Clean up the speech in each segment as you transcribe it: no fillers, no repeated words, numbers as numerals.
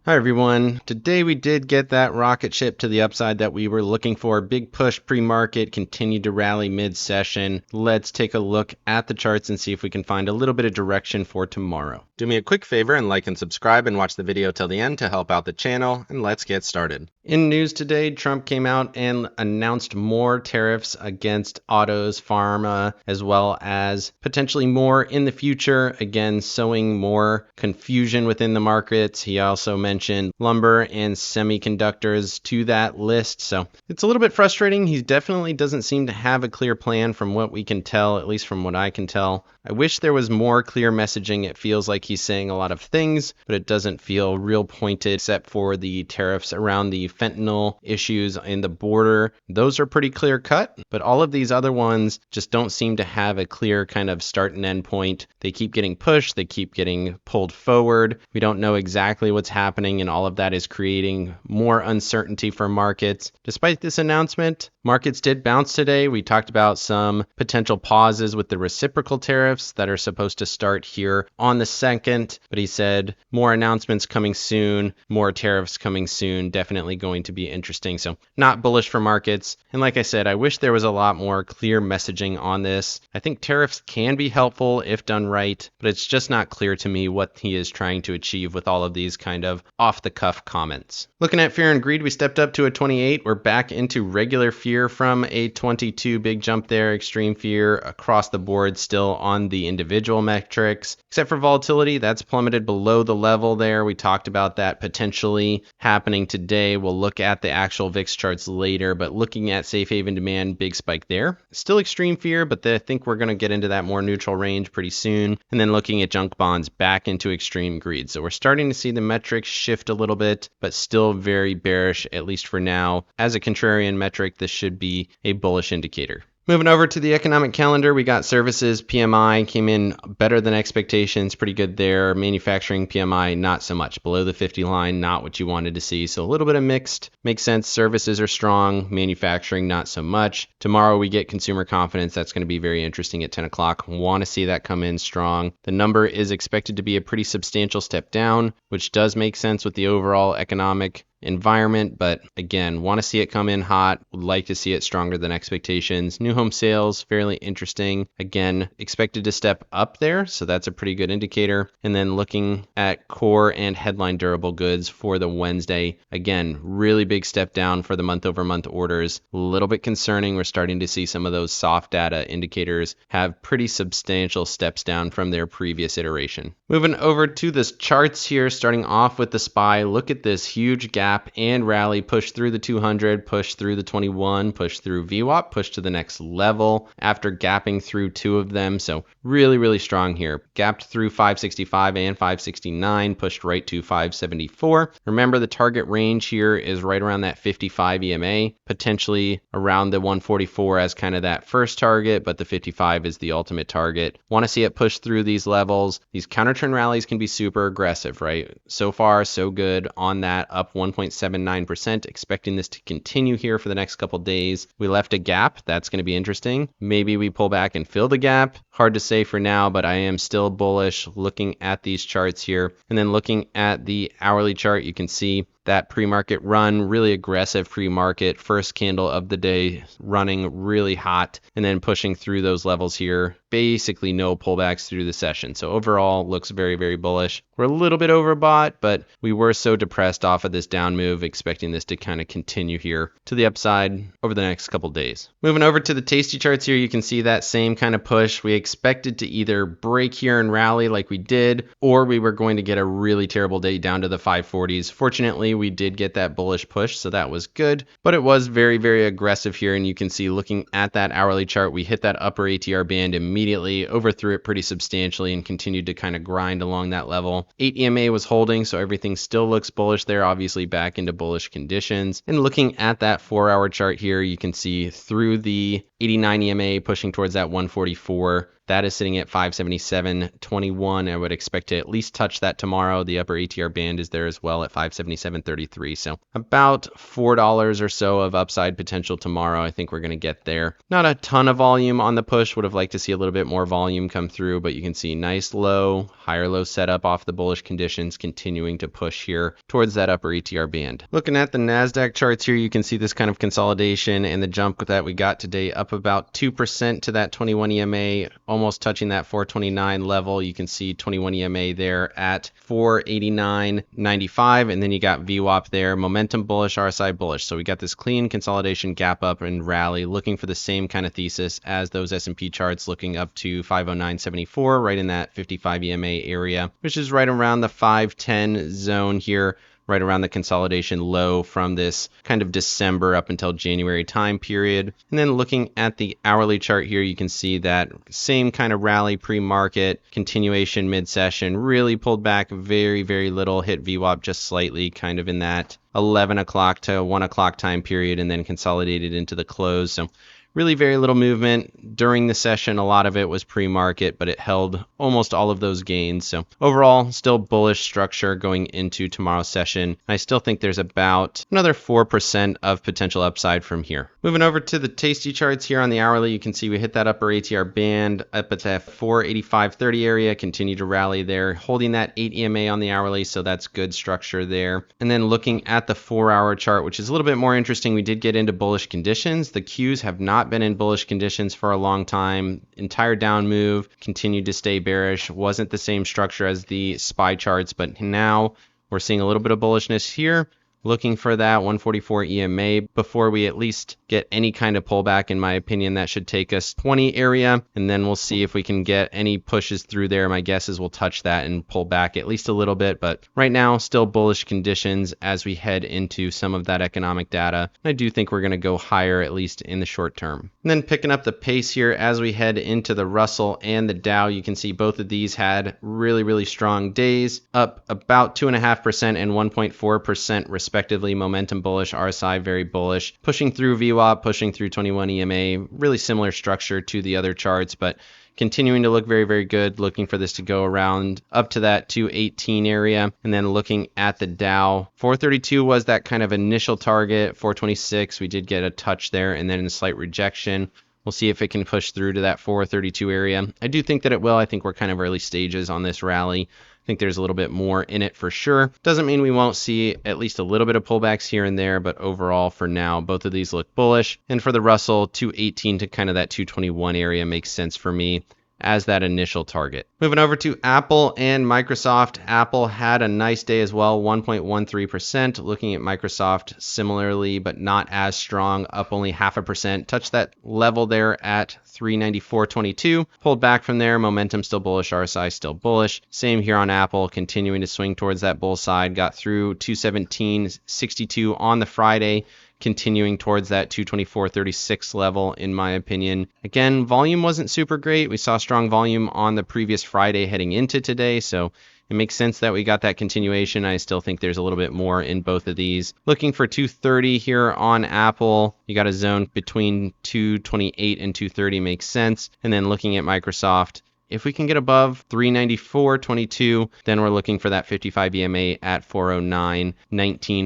Hi everyone. Today we did get that rocket ship to the upside that we were looking for. Big push pre-market, continued to rally mid-session. Let's take a look at the charts and see if we can find a little bit of direction for tomorrow. Do me a quick favor and like and subscribe and watch the video till the end to help out the channel, and let's get started. In news today, Trump came out and announced more tariffs against autos, pharma, as well as potentially more in the future, again sowing more confusion within the markets. He also mentioned lumber and semiconductors to that list, so it's a little bit frustrating. He definitely doesn't seem to have a clear plan from what we can tell, at least from what I can tell. I wish there was more clear messaging. It feels like he's saying a lot of things, but it doesn't feel real pointed except for the tariffs around the fentanyl issues in the border. Those are pretty clear cut, but all of these other ones just don't seem to have a clear kind of start and end point. They keep getting pushed, they keep getting pulled forward. We don't know exactly what's happening, and all of that is creating more uncertainty for markets. Despite this announcement, markets did bounce today. We talked about some potential pauses with the reciprocal tariffs that are supposed to start here on the 2nd, but he said more announcements coming soon, more tariffs coming soon, definitely going to be interesting. So not bullish for markets. And like I said, I wish there was a lot more clear messaging on this. I think tariffs can be helpful if done right, but it's just not clear to me what he is trying to achieve with all of these kind of off the cuff comments. Looking at fear and greed, we stepped up to a 28. We're back into regular fear from a 22. Big jump there. Extreme fear across the board, still on the individual metrics, except for volatility. That's plummeted below the level there. We talked about that potentially happening today. We'll look at the actual VIX charts later, but looking at safe haven demand, big spike there. Still extreme fear, but I think we're going to get into that more neutral range pretty soon. And then looking at junk bonds, back into extreme greed. So we're starting to see the metrics shift a little bit, but still very bearish, at least for now. As a contrarian metric, this should be a bullish indicator. Moving over to the economic calendar, we got services PMI came in better than expectations, pretty good there. Manufacturing PMI, not so much. Below the 50 line, not what you wanted to see. So a little bit of mixed. Makes sense. Services are strong. Manufacturing, not so much. Tomorrow we get consumer confidence. That's going to be very interesting at 10 o'clock. Want to see that come in strong. The number is expected to be a pretty substantial step down, which does make sense with the overall economic environment, but again, want to see it come in hot, would like to see it stronger than expectations. New home sales, fairly interesting. Again, expected to step up there, so that's a pretty good indicator. And then looking at core and headline durable goods for the Wednesday, again, really big step down for the month-over-month orders. A little bit concerning. We're starting to see some of those soft data indicators have pretty substantial steps down from their previous iteration. Moving over to the charts here, starting off with the SPY, look at this huge gap and rally, push through the 200, push through the 21, push through VWAP, push to the next level after gapping through two of them. So really strong here. Gapped through 565 and 569, pushed right to 574. Remember, the target range here is right around that 55 EMA, potentially around the 144 as kind of that first target, but the 55 is the ultimate target. Want to see it push through these levels. These counter trend rallies can be super aggressive, right? So far, so good on that, up 1.79%, expecting this to continue here for the next couple days. We left a gap. That's going to be interesting. Maybe we pull back and fill the gap. Hard to say for now, but I am still bullish looking at these charts here. And then looking at the hourly chart, you can see that pre-market run, really aggressive pre-market, first candle of the day running really hot, and then pushing through those levels here. Basically no pullbacks through the session. So overall looks very bullish. We're a little bit overbought, but we were so depressed off of this down move, expecting this to kind of continue here to the upside over the next couple days. Moving over to the Tasty charts here, you can see that same kind of push. We expected to either break here and rally like we did, or we were going to get a really terrible day down to the 540s. Fortunately, we did get that bullish push, so that was good, but it was very aggressive here. And you can see looking at that hourly chart, we hit that upper ATR band immediately, overthrew it pretty substantially, and continued to kind of grind along that level. 8 EMA was holding, so everything still looks bullish there, obviously back into bullish conditions. And looking at that 4-hour chart here, you can see through the 489 EMA pushing towards that 144. That is sitting at 577.21. I would expect to at least touch that tomorrow. The upper ATR band is there as well at 577.33. So about $4 or so of upside potential tomorrow. I think we're going to get there. Not a ton of volume on the push. Would have liked to see a little bit more volume come through, but you can see nice low, higher low setup off the bullish conditions, continuing to push here towards that upper ATR band. Looking at the NASDAQ charts here, you can see this kind of consolidation and the jump that we got today up about 2% to that 21 EMA, almost touching that 429 level. You can see 21 EMA there at 489.95, and then you got VWAP there, momentum bullish, RSI bullish. So we got this clean consolidation, gap up and rally, looking for the same kind of thesis as those S&P charts, looking up to 509.74, right in that 55 EMA area, which is right around the 510 zone here, right around the consolidation low from this kind of December up until January time period. And then looking at the hourly chart here, you can see that same kind of rally pre-market, continuation mid-session, really pulled back very, very little, hit VWAP just slightly, kind of in that 11 o'clock to 1 o'clock time period, and then consolidated into the close. So really very little movement during the session. A lot of it was pre-market, but it held almost all of those gains. So overall, still bullish structure going into tomorrow's session. I still think there's about another 4% of potential upside from here. Moving over to the Tasty charts here on the hourly, you can see we hit that upper ATR band up at that 485.30 area, continue to rally there, holding that 8 EMA on the hourly, so that's good structure there. And then looking at the 4-hour chart, which is a little bit more interesting, we did get into bullish conditions. The Qs have not been in bullish conditions for a long time. Entire down move, continued to stay bearish. Wasn't the same structure as the SPY charts, but now we're seeing a little bit of bullishness here. Looking for that 144 EMA before we at least get any kind of pullback. In my opinion, that should take us 20 area, and then we'll see if we can get any pushes through there. My guess is we'll touch that and pull back at least a little bit, but right now still bullish conditions as we head into some of that economic data. I do think we're going to go higher, at least in the short term. And then picking up the pace here as we head into the Russell and the Dow, you can see both of these had really, really strong days, up about 2.5% and 1.4% respectively. Momentum bullish, RSI very bullish, pushing through VWAP, pushing through 21 EMA, really similar structure to the other charts, but continuing to look very, very good. Looking for this to go around up to that 218 area. And then looking at the Dow, 432 was that kind of initial target. 426, we did get a touch there, and then a slight rejection. We'll see if it can push through to that 432 area. I do think that it will. I think we're kind of early stages on this rally. I think there's a little bit more in it for sure. Doesn't mean we won't see at least a little bit of pullbacks here and there, but overall for now, both of these look bullish. And for the Russell, 218 to kind of that 221 area makes sense for me as that initial target. Moving over to Apple and Microsoft. Apple had a nice day as well, 1.13%. Looking at Microsoft similarly, but not as strong, up only 0.5%. Touched that level there at 394.22. Pulled back from there, momentum still bullish, RSI still bullish. Same here on Apple, continuing to swing towards that bull side. Got through 217.62 on the Friday, continuing towards that 224.36 level, in my opinion. Again, volume wasn't super great. We saw strong volume on the previous Friday heading into today, so it makes sense that we got that continuation. I still think there's a little bit more in both of these. Looking for 230 here on Apple. You got a zone between 228 and 230 makes sense. And then looking at Microsoft, if we can get above 394.22, then we're looking for that 55 EMA at 409.19,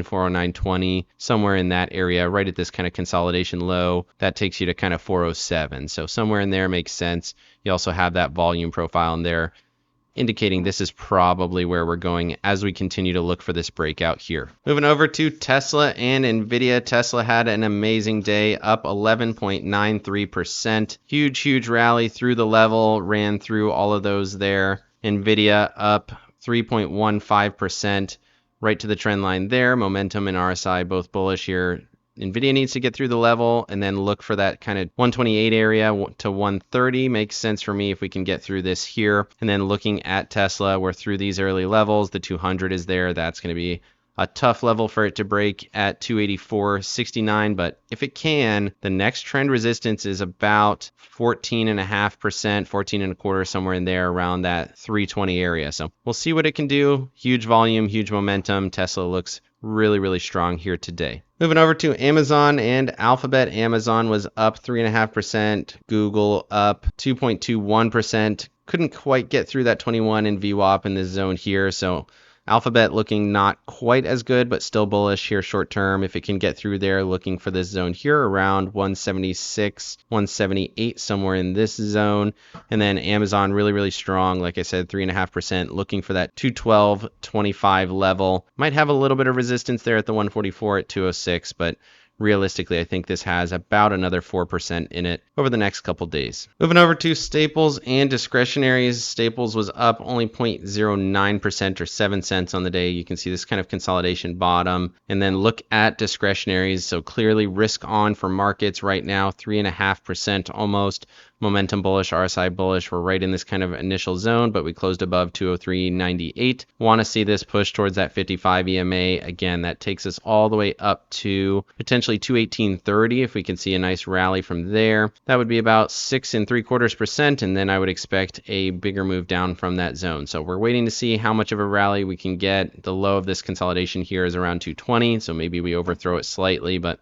409.20, somewhere in that area, right at this kind of consolidation low. That takes you to kind of 407. So somewhere in there makes sense. You also have that volume profile in there, indicating this is probably where we're going as we continue to look for this breakout here. Moving over to Tesla and NVIDIA. Tesla had an amazing day, up 11.93%. Huge rally through the level, ran through all of those there. NVIDIA up 3.15%, right to the trend line there. Momentum and RSI both bullish here. NVIDIA needs to get through the level and then look for that kind of 128 area to 130. Makes sense for me if we can get through this here. And then looking at Tesla, we're through these early levels. The 200 is there. That's going to be a tough level for it to break at 284.69. But if it can, the next trend resistance is about 14.5%, 14.25, somewhere in there around that 320 area. So we'll see what it can do. Huge volume, huge momentum. Tesla looks really strong here today. Moving over to Amazon and Alphabet. Amazon was up 3.5%, Google up 2.21%. Couldn't quite get through that 21 in VWAP in this zone here, so Alphabet looking not quite as good, but still bullish here short term. If it can get through there, looking for this zone here around 176, 178, somewhere in this zone. And then Amazon really strong. Like I said, 3.5%, looking for that 212.25 level. Might have a little bit of resistance there at the 144 at 206, but realistically, I think this has about another 4% in it over the next couple days. Moving over to staples and discretionaries. Staples was up only 0.09% or 7 cents on the day. You can see this kind of consolidation bottom. And then look at discretionaries. So clearly risk on for markets right now, 3.5% almost. Momentum bullish, RSI bullish. We're right in this kind of initial zone, but we closed above 203.98. Want to see this push towards that 55 EMA. Again, that takes us all the way up to potentially 218.30. If we can see a nice rally from there, that would be about 6.75%, and then I would expect a bigger move down from that zone. So we're waiting to see how much of a rally we can get. The low of this consolidation here is around 220, so maybe we overthrow it slightly, but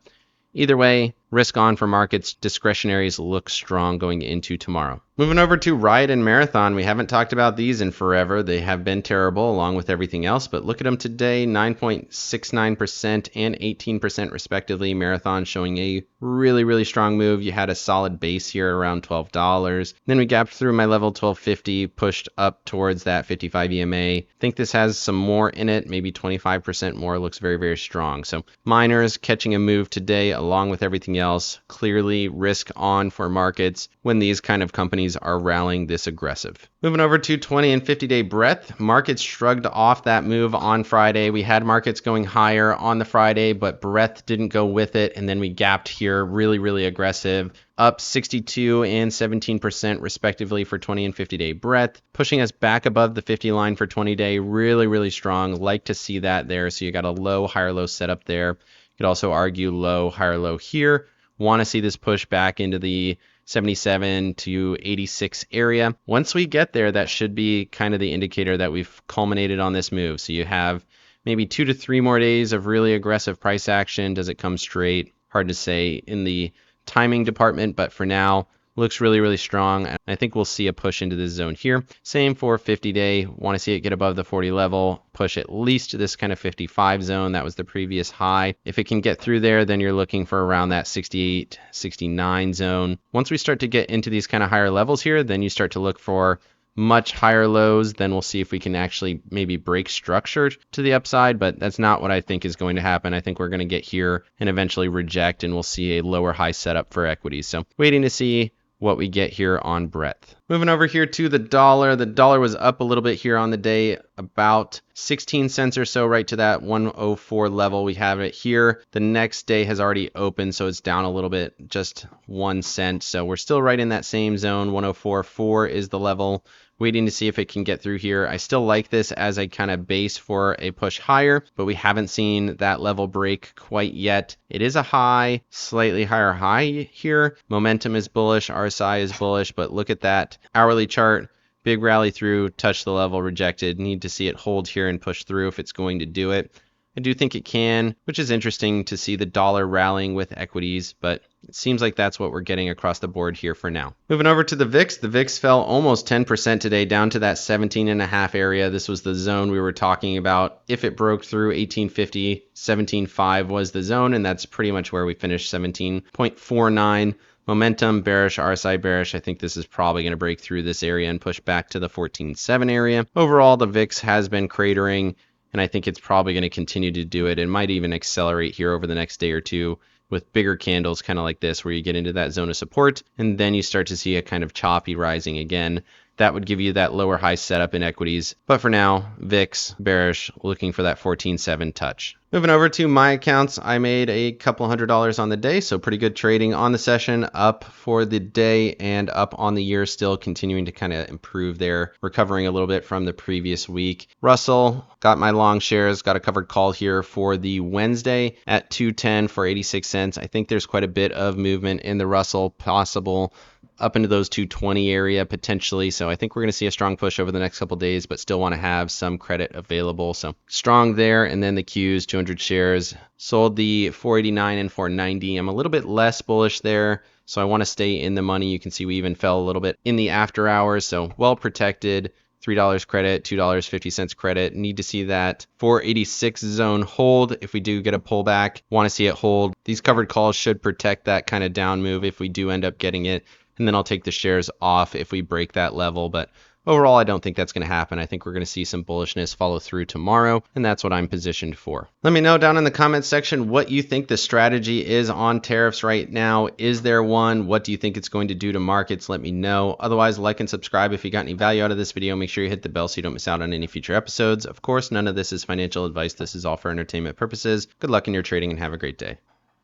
either way, risk on for markets. Discretionaries look strong going into tomorrow. Moving over to RIOT and Marathon. We haven't talked about these in forever. They have been terrible along with everything else, but look at them today, 9.69% and 18% respectively. Marathon showing a really strong move. You had a solid base here around $12. Then we gapped through my level 1250, pushed up towards that 55 EMA. I think this has some more in it, maybe 25% more. Looks very strong. So miners catching a move today along with everything else. Clearly risk on for markets when these kind of companies are rallying this aggressive. Moving over to 20 and 50 day breadth. Markets shrugged off that move on Friday. We had markets going higher on the Friday, but breadth didn't go with it. And then we gapped here really aggressive, up 62 and 17% respectively for 20 and 50 day breadth, pushing us back above the 50 line for 20 day. Really strong. Like to see that there. So you got a low, higher low setup there. You could also argue low, higher low here. Want to see this push back into the 77 to 86 area. Once we get there, that should be kind of the indicator that we've culminated on this move. So you have maybe 2 to 3 more days of really aggressive price action. Does it come straight? Hard to say in the timing department, but for now, looks really strong. And I think we'll see a push into this zone here. Same for 50 day. Want to see it get above the 40 level, push at least to this kind of 55 zone. That was the previous high. If it can get through there, then you're looking for around that 68, 69 zone. Once we start to get into these kind of higher levels here, then you start to look for much higher lows. Then we'll see if we can actually maybe break structure to the upside, but that's not what I think is going to happen. I think we're going to get here and eventually reject, and we'll see a lower high setup for equities. So waiting to see what we get here on breadth. Moving over here to the dollar. The dollar was up a little bit here on the day, about 16 cents or so, right to that 104 level. We have it here. The next day has already opened, so it's down a little bit, just 1 cent. So we're still right in that same zone. 104.4 is the level. Waiting to see if it can get through here. I still like this as a kind of base for a push higher, but we haven't seen that level break quite yet. It is a high, slightly higher high here. Momentum is bullish, RSI is bullish, but look at that hourly chart. Big rally through, touch the level, rejected. Need to see it hold here and push through if it's going to do it. I do think it can, which is interesting to see the dollar rallying with equities, but it seems like that's what we're getting across the board here for now. Moving over to the VIX. The VIX fell almost 10% today, down to that 17.5 area. This was the zone we were talking about. If it broke through 1850, 17.5 was the zone, and that's pretty much where we finished, 17.49. Momentum bearish, RSI bearish. I think this is probably going to break through this area and push back to the 14.7 area. Overall, the VIX has been cratering, and I think it's probably going to continue to do it. It might even accelerate here over the next day or two with bigger candles kind of like this, where you get into that zone of support and then you start to see a kind of choppy rising again. That would give you that lower high setup in equities. But for now, VIX bearish, looking for that 14.7 touch. Moving over to my accounts, I made a couple $100 on the day, so pretty good trading on the session, up for the day and up on the year, still continuing to kind of improve there, recovering a little bit from the previous week. Russell, got my long shares, got a covered call here for the Wednesday at 210 for 86 cents. I think there's quite a bit of movement in the Russell, possible up into those 220 area potentially. So I think we're going to see a strong push over the next couple days, but still want to have some credit available. So strong there. And then the Qs, 200 shares, sold the 489 and 490. I'm a little bit less bullish there, so I want to stay in the money. You can see we even fell a little bit in the after hours, so well protected. $3 credit, $2.50 credit. Need to see that 486 zone hold. If we do get a pullback, want to see it hold. These covered calls should protect that kind of down move if we do end up getting it. And then I'll take the shares off if we break that level. But overall, I don't think that's going to happen. I think we're going to see some bullishness follow through tomorrow, and that's what I'm positioned for. Let me know down in the comments section what you think the strategy is on tariffs right now. Is there one? What do you think it's going to do to markets? Let me know. Otherwise, like and subscribe if you got any value out of this video. Make sure you hit the bell so you don't miss out on any future episodes. Of course, none of this is financial advice. This is all for entertainment purposes. Good luck in your trading and have a great day.